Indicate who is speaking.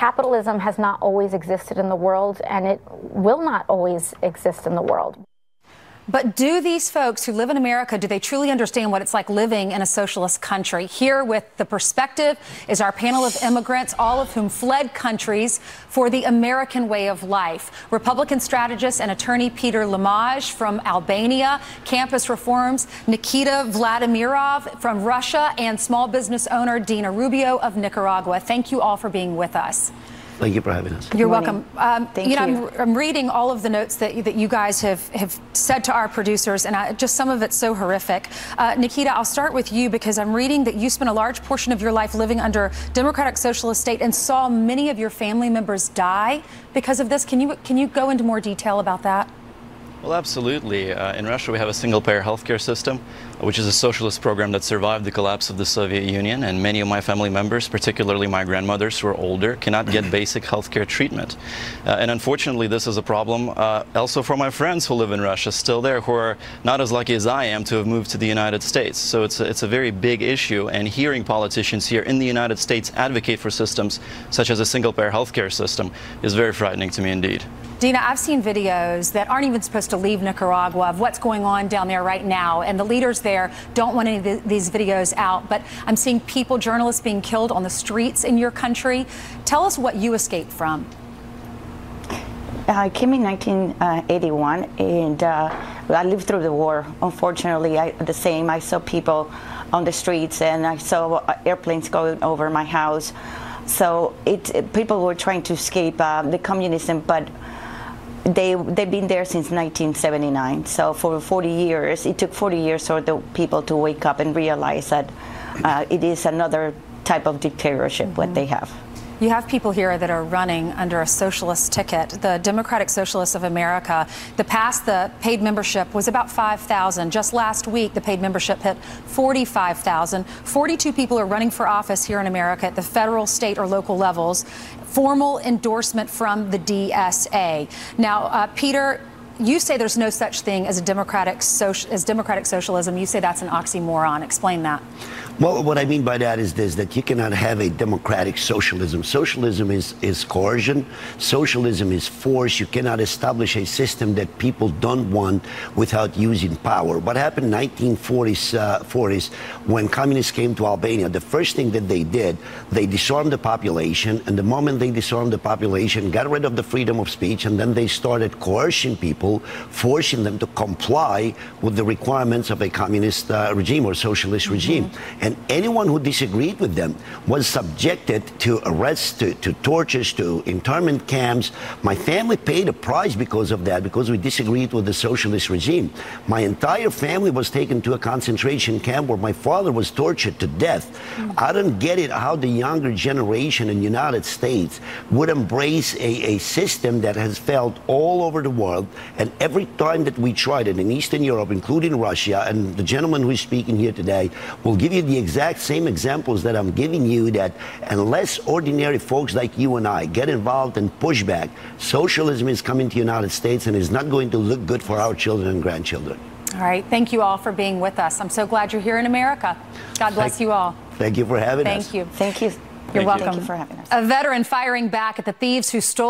Speaker 1: Capitalism has not always existed in the world, and it will not always exist in the world.
Speaker 2: But do these folks who live in America, do they truly understand what it's like living in a socialist country? Here with the perspective is our panel of immigrants, all of whom fled countries for the American way of life. Republican strategist and attorney Peter Limaj from Albania, campus reforms Nikita Vladimirov from Russia, and small business owner Dina Rubio of Nicaragua. Thank you all for being with us.
Speaker 3: Thank you for having us.
Speaker 2: You're welcome.
Speaker 1: Thank you.
Speaker 2: I'm reading all of the notes that you guys have said to our producers, and just some of it's so horrific. Nikita, I'll start with you because I'm reading that you spent a large portion of your life living under democratic socialist state and saw many of your family members die because of this. Can you go into more detail about that?
Speaker 4: Well, absolutely. In Russia, we have a single-payer healthcare system, which is a socialist program that survived the collapse of the Soviet Union, and many of my family members, particularly my grandmothers who are older, cannot get basic healthcare treatment. And unfortunately, this is a problem also for my friends who live in Russia, still there, who are not as lucky as I am to have moved to the United States. So it's a very big issue, and hearing politicians here in the United States advocate for systems such as a single-payer healthcare system is very frightening to me indeed.
Speaker 2: Dina, I've seen videos that aren't even supposed to leave Nicaragua of what's going on down there right now, and the leaders there don't want any of these videos out, but I'm seeing people, journalists being killed on the streets in your country. Tell us what you escaped from.
Speaker 5: I came in 1981, and I lived through the war. Unfortunately, the same. I saw people on the streets, and I saw airplanes going over my house. So people were trying to escape the communism, but they've been there since 1979. So for 40 years, it took 40 years for the people to wake up and realize that it is another type of dictatorship what they have.
Speaker 2: You have people here that are running under a socialist ticket. The Democratic Socialists of America, the paid membership was about 5,000. Just last week, the paid membership hit 45,000. 42 people are running for office here in America at the federal, state, or local levels. Formal endorsement from the DSA. Now, Peter, you say there's no such thing as democratic socialism. You say that's an oxymoron. Explain that.
Speaker 3: Well, what I mean by that is this, that you cannot have a democratic socialism. Socialism is coercion. Socialism is force. You cannot establish a system that people don't want without using power. What happened in the 1940s when communists came to Albania, the first thing that they did, they disarmed the population, and the moment they disarmed the population, got rid of the freedom of speech, and then they started coercing people, forcing them to comply with the requirements of a communist regime or socialist regime. And anyone who disagreed with them was subjected to arrests, to tortures, to internment camps. My family paid a price because of that, because we disagreed with the socialist regime. My entire family was taken to a concentration camp where my father was tortured to death. I don't get it how the younger generation in the United States would embrace a system that has failed all over the world. And every time that we tried it in Eastern Europe, including Russia, and the gentleman who is speaking here today will give you the exact same examples that I'm giving you, that unless ordinary folks like you and I get involved and push back, socialism is coming to the United States and is not going to look good for our children and grandchildren.
Speaker 2: All right. Thank you all for being with us. I'm so glad you're here in America. God bless you all.
Speaker 3: Thank you for having us.
Speaker 5: Thank you.
Speaker 2: You're welcome.
Speaker 5: Thank you for having us.
Speaker 2: A veteran firing back at the thieves who stole